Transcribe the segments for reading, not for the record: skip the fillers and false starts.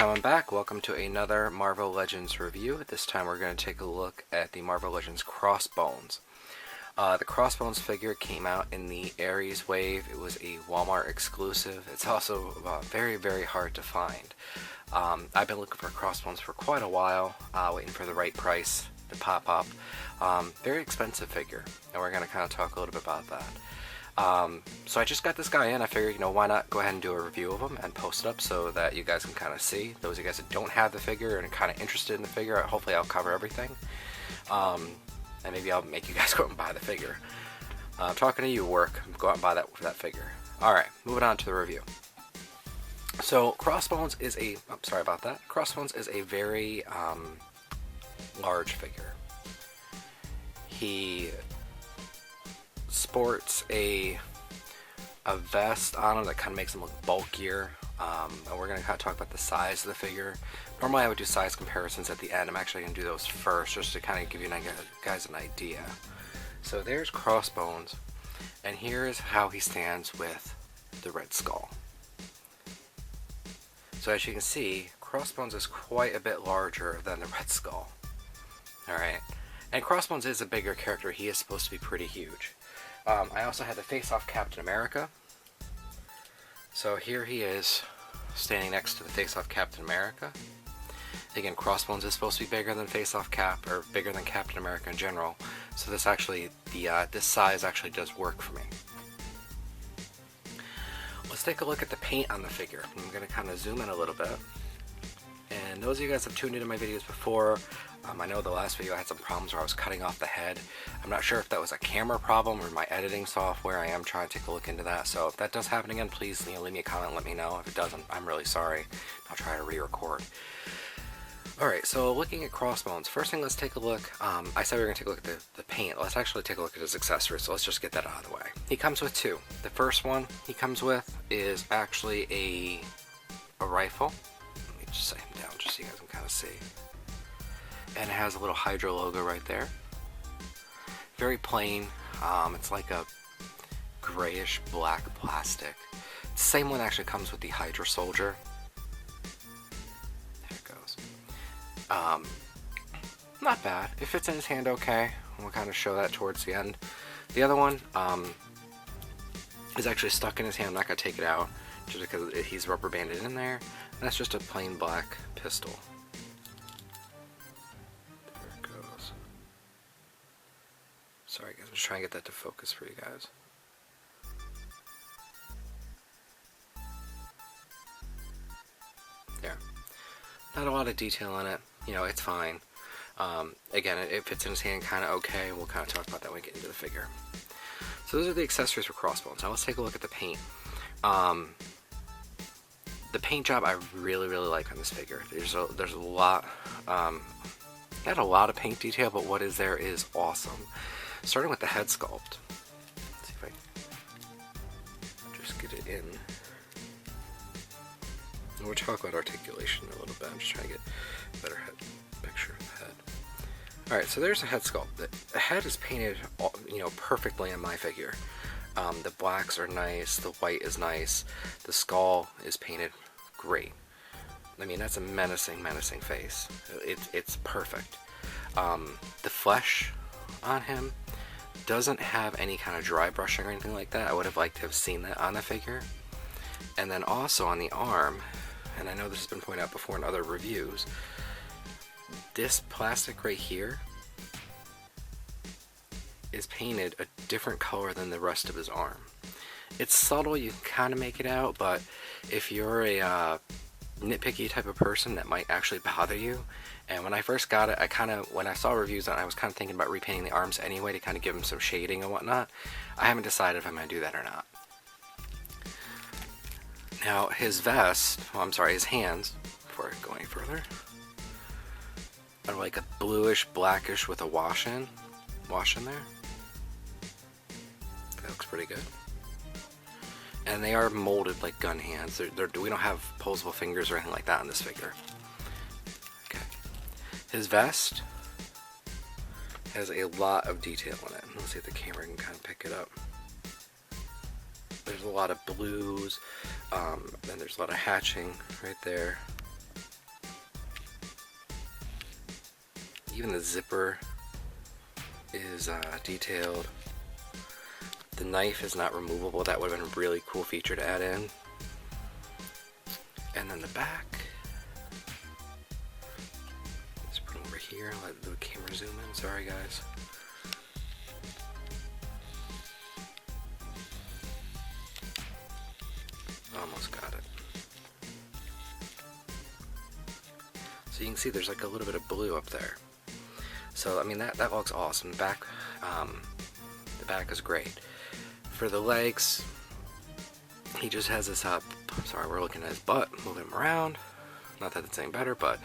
coming back. Welcome to another Marvel Legends review. This time we're going to take a look at the Marvel Legends Crossbones. The Crossbones figure came out in the Ares wave. It was a Walmart exclusive. It's also very, very hard to find. I've been looking for Crossbones for quite a while, waiting for the right price to pop up. Very expensive figure, and we're going to kind of talk a little bit about that. So I just got this guy in. I figured, why not go ahead and do a review of him and post it up so that you guys can kind of see. Those of you guys that don't have the figure and are kind of interested in the figure, hopefully I'll cover everything. And maybe I'll make you guys go out and buy the figure. I'm talking to you, work. Go out and buy that figure. Alright, moving on to the review. So Crossbones is a... I'm sorry about that. Crossbones is a very large figure. He sports a vest on him that kind of makes him look bulkier, and we're going to kind of talk about the size of the figure. Normally I would do size comparisons at the end. I'm actually going to do those first just to kind of give you guys an idea. So there's Crossbones, and here is how he stands with the Red Skull. So as you can see, Crossbones is quite a bit larger than the Red Skull. Alright, and Crossbones is a bigger character. He is supposed to be pretty huge. I also had the face-off Captain America. So here he is, standing next to the face-off Captain America. Again, Crossbones is supposed to be bigger than face-off Cap, or bigger than Captain America in general. So this actually, this size actually does work for me. Let's take a look at the paint on the figure. I'm going to kind of zoom in a little bit. And those of you guys that have tuned into my videos before, I know the last video I had some problems where I was cutting off the head. I'm not sure if that was a camera problem or my editing software. I am trying to take a look into that. So if that does happen again, please leave me a comment and let me know. If it doesn't, I'm really sorry. I'll try to re-record. Alright, so looking at Crossbones, first thing, let's take a look. I said we were going to take a look at the paint. Let's actually take a look at his accessories, so let's just get that out of the way. He comes with two. The first one he comes with is actually a rifle. Let me just set him down just so you guys can kind of see. And it has a little Hydra logo right there. Very plain. It's like a grayish black plastic. The same one actually comes with the Hydra Soldier. There it goes. Not bad. It fits in his hand okay. We'll kind of show that towards the end. The other one is actually stuck in his hand. I'm not going to take it out just because he's rubber banded in there. And that's just a plain black pistol. Sorry guys, I'm just trying to get that to focus for you guys. There. Not a lot of detail in it. It's fine. Again, it fits in his hand kind of okay. We'll kind of talk about that when we get into the figure. So those are the accessories for Crossbones. Now let's take a look at the paint. The paint job I really, really like on this figure. There's a lot. Not a lot of paint detail, but what is there is awesome. Starting with the head sculpt. Let's see if I can just get it in. And we'll talk about articulation a little bit. I'm just trying to get a better picture of the head. Alright, so there's the head sculpt. The head is painted, perfectly on my figure. The blacks are nice, the white is nice, the skull is painted great. I mean, that's a menacing face. It's perfect. The flesh on him doesn't have any kind of dry brushing or anything like that. I would have liked to have seen that on the figure. And then also on the arm, and I know this has been pointed out before in other reviews, this plastic right here is painted a different color than the rest of his arm. It's subtle, you can kind of make it out, but if you're a nitpicky type of person, that might actually bother you. And when I first got it, when I saw reviews on it, I was kind of thinking about repainting the arms anyway to kind of give them some shading and whatnot. I haven't decided if I'm going to do that or not. Now, his hands, before I go any further, are like a bluish, blackish with a wash in there. That looks pretty good. And they are molded like gun hands. We don't have posable fingers or anything like that on this figure. Okay. His vest has a lot of detail in it. Let's see if the camera can kind of pick it up. There's a lot of blues, then there's a lot of hatching right there. Even the zipper is detailed. The knife is not removable. That would have been a really cool feature to add in. And then the back. Let's put it over here. Let the camera zoom in. Sorry, guys. Almost got it. So you can see there's like a little bit of blue up there. So I mean that looks awesome. The back is great. For the legs, he just has this sorry, we're looking at his butt, moving him around. Not that it's any better, but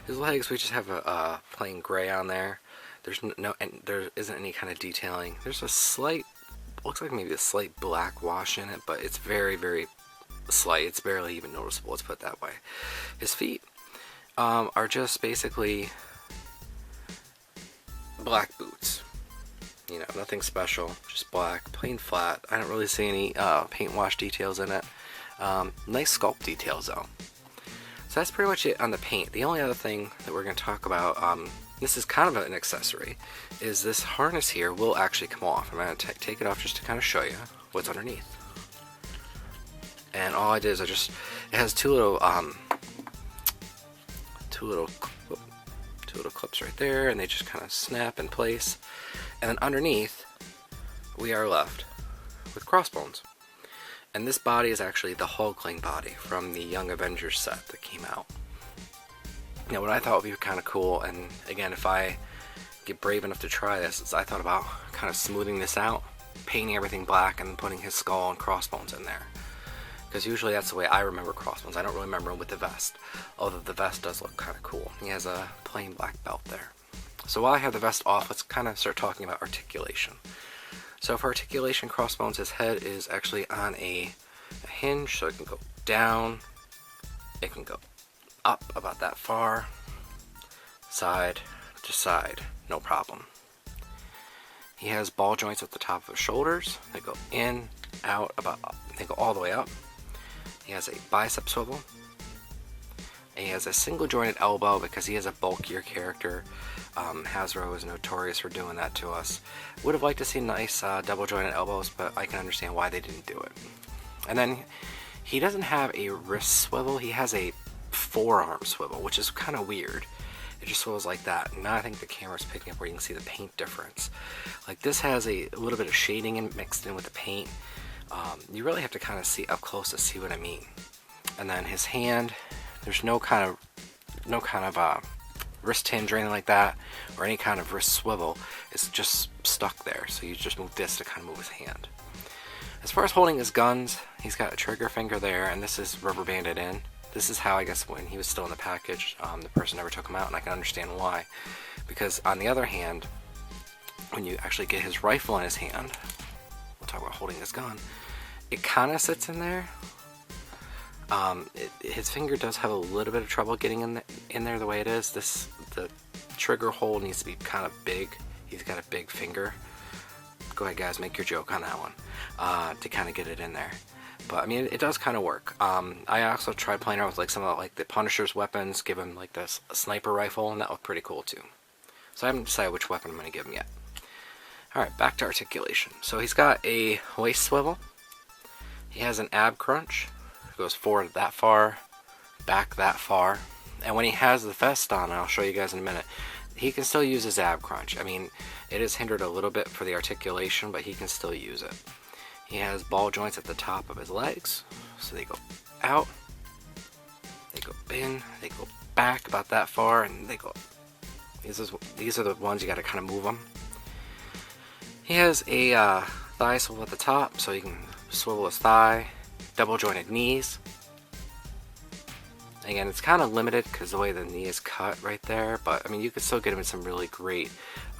his legs, we just have a plain gray on there. There isn't any kind of detailing. There's a slight, looks like maybe a slight black wash in it, but it's very, very slight. It's barely even noticeable. Let's put it that way. His feet are just basically black boots. You know, nothing special, just black, plain flat. I don't really see any paint wash details in it. Nice sculpt details though. So that's pretty much it on the paint. The only other thing that we're going to talk about, this is kind of an accessory, is this harness here will actually come off. I'm going to take it off just to kind of show you what's underneath. And all I did is it has two little clips right there, and they just kind of snap in place. And then underneath, we are left with Crossbones. And this body is actually the Hulkling body from the Young Avengers set that came out. Now, what I thought would be kind of cool, and again, if I get brave enough to try this, is I thought about kind of smoothing this out, painting everything black, and putting his skull and Crossbones in there. Because usually that's the way I remember Crossbones. I don't really remember him with the vest, although the vest does look kind of cool. He has a plain black belt there. So while I have the vest off, let's kind of start talking about articulation. So for articulation, Crossbones, his head is actually on a hinge, so it can go down, it can go up about that far, side to side, no problem. He has ball joints at the top of his shoulders. They go in, out, they go all the way up. He has a bicep swivel. And he has a single jointed elbow because he is a bulkier character. Hasbro is notorious for doing that to us. Would have liked to see nice double jointed elbows, but I can understand why they didn't do it. And then he doesn't have a wrist swivel. He has a forearm swivel, which is kind of weird. It just swivels like that. Now I think the camera's picking up where you can see the paint difference. Like this has a little bit of shading mixed in with the paint. You really have to kind of see up close to see what I mean. And then his hand, there's no kind of wrist hinge or anything like that, or any kind of wrist swivel. It's just stuck there. So you just move this to kind of move his hand. As far as holding his guns, he's got a trigger finger there, and this is rubber banded in. This is how, I guess, when he was still in the package, the person never took him out, and I can understand why. Because on the other hand, when you actually get his rifle in his hand, we'll talk about holding his gun, it kind of sits in there. His finger does have a little bit of trouble getting in there the way it is. The trigger hole needs to be kind of big. He's got a big finger. Go ahead, guys, make your joke on that one, to kind of get it in there. But I mean, it does kind of work. I also tried playing around with like some of the Punisher's weapons, give him like this sniper rifle, and that looked pretty cool too. So I haven't decided which weapon I'm going to give him yet. Alright, back to articulation. So he's got a waist swivel. He has an ab crunch. It goes forward that far, back that far. And when he has the vest on, and I'll show you guys in a minute, he can still use his ab crunch. I mean, it is hindered a little bit for the articulation, but he can still use it. He has ball joints at the top of his legs, so they go out, they go in, they go back about that far, and they go. These are the ones you got to kind of move them. He has a thigh swivel at the top, so you can swivel his thigh. Double jointed knees. Again, it's kind of limited because the way the knee is cut right there, but I mean, you could still get him in some really great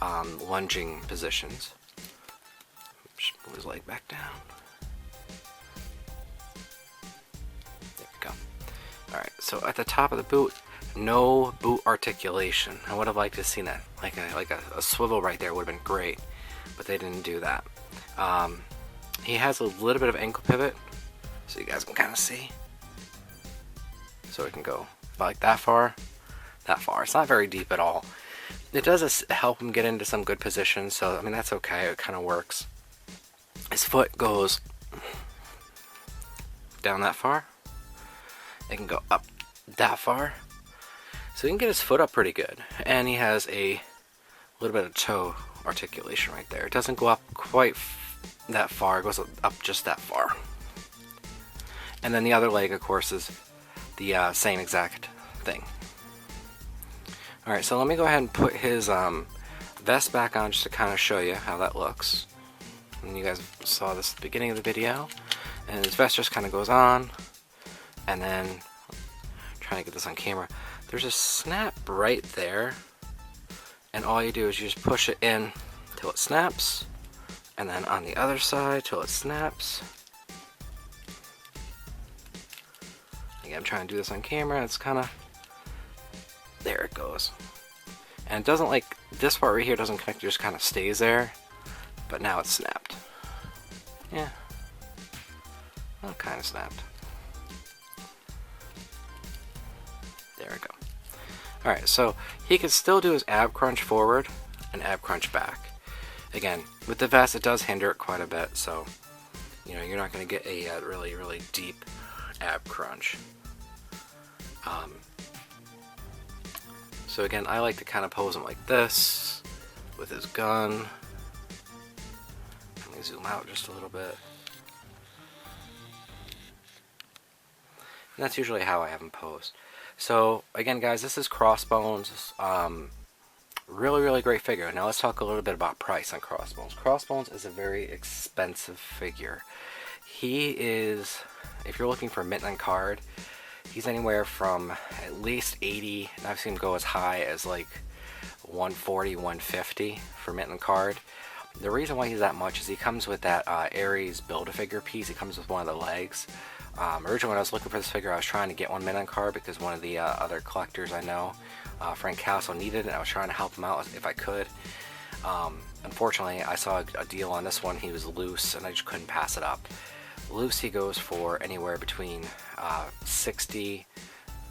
lunging positions. Just move his leg back down. There we go. Alright, so at the top of the boot, no boot articulation. I would have liked to have seen that. Like a swivel right there would have been great, but they didn't do that. He has a little bit of ankle pivot, so you guys can kind of see. So it can go about like that far, that far. It's not very deep at all. it does help him get into some good positions, so I mean that's okay, it kind of works. His foot goes down that far. It can go up that far. So he can get his foot up pretty good. And he has a little bit of toe articulation right there. It doesn't go up quite that far, it goes up just that far. And then the other leg, of course, is the same exact thing. Alright, so let me go ahead and put his vest back on just to kind of show you how that looks. And you guys saw this at the beginning of the video. And his vest just kind of goes on. And then, trying to get this on camera, there's a snap right there. And all you do is you just push it in till it snaps. And then on the other side till it snaps. Again, I'm trying to do this on camera. It's kind of... There it goes. And it doesn't, like, this part right here doesn't connect, it just kind of stays there. But now it's snapped. Yeah. Well, kind of snapped. There we go. Alright, so he can still do his ab crunch forward and ab crunch back. Again, with the vest it does hinder it quite a bit, so you know, you're not going to get a really, really deep ab crunch. So again, I like to kind of pose him like this, with his gun. Let me zoom out just a little bit. And that's usually how I have him posed. So again, guys, this is Crossbones. Really, really great figure. Now let's talk a little bit about price on Crossbones. Crossbones is a very expensive figure. He is, if you're looking for mint and card, he's anywhere from at least 80, and I've seen him go as high as like 140, 150 for mint and card. The reason why he's that much is he comes with that Ares Build-A-Figure piece. He comes with one of the legs. Originally when I was looking for this figure, I was trying to get one mint on card because one of the other collectors I know, Frank Castle, needed it, and I was trying to help him out if I could. Unfortunately, I saw a deal on this one. He was loose, and I just couldn't pass it up. Loose he goes for anywhere between 60,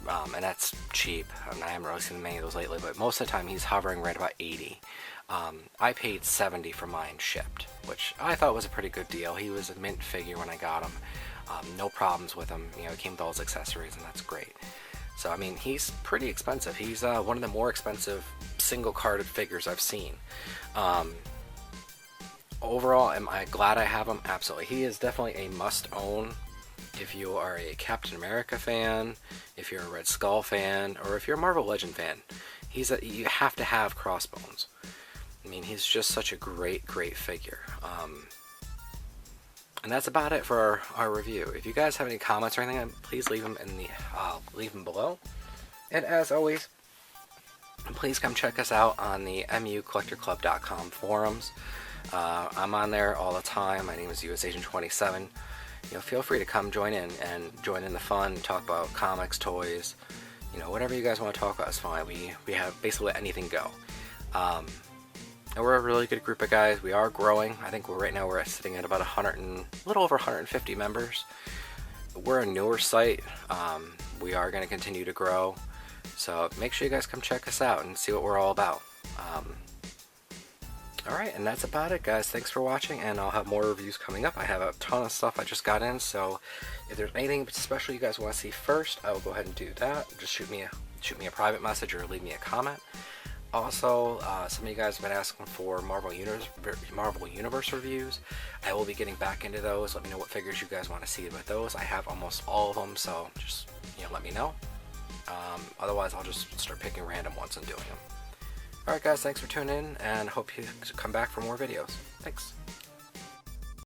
and that's cheap. I haven't really seen many of those lately, but most of the time he's hovering right about 80. I paid 70 for mine shipped, which I thought was a pretty good deal. He was a mint figure when I got him. No problems with him. You know, it came with all his accessories, and that's great. So, I mean, he's pretty expensive. He's one of the more expensive single-carded figures I've seen. Overall, am I glad I have him? Absolutely. He is definitely a must-own if you are a Captain America fan, if you're a Red Skull fan, or if you're a Marvel Legend fan. You have to have Crossbones. I mean, he's just such a great, great figure. And that's about it for our review. If you guys have any comments or anything, please leave them leave them below. And as always, please come check us out on the mucollectorclub.com forums. I'm on there all the time. My name is USAgent27. You know, feel free to come join in the fun, talk about comics, toys, you know, whatever you guys want to talk about is fine. We have basically anything go. And we're a really good group of guys. We are growing. I think right now we're sitting at about a little over 150 members. We're a newer site. We are going to continue to grow. So make sure you guys come check us out and see what we're all about. Alright, and that's about it, guys. Thanks for watching, and I'll have more reviews coming up. I have a ton of stuff I just got in, so if there's anything special you guys want to see first, I will go ahead and do that. Just shoot me a private message or leave me a comment. Also, some of you guys have been asking for Marvel Universe reviews. I will be getting back into those. Let me know what figures you guys want to see with those. I have almost all of them, so just let me know. Otherwise, I'll just start picking random ones and doing them. Alright guys, thanks for tuning in, and hope you come back for more videos. Thanks.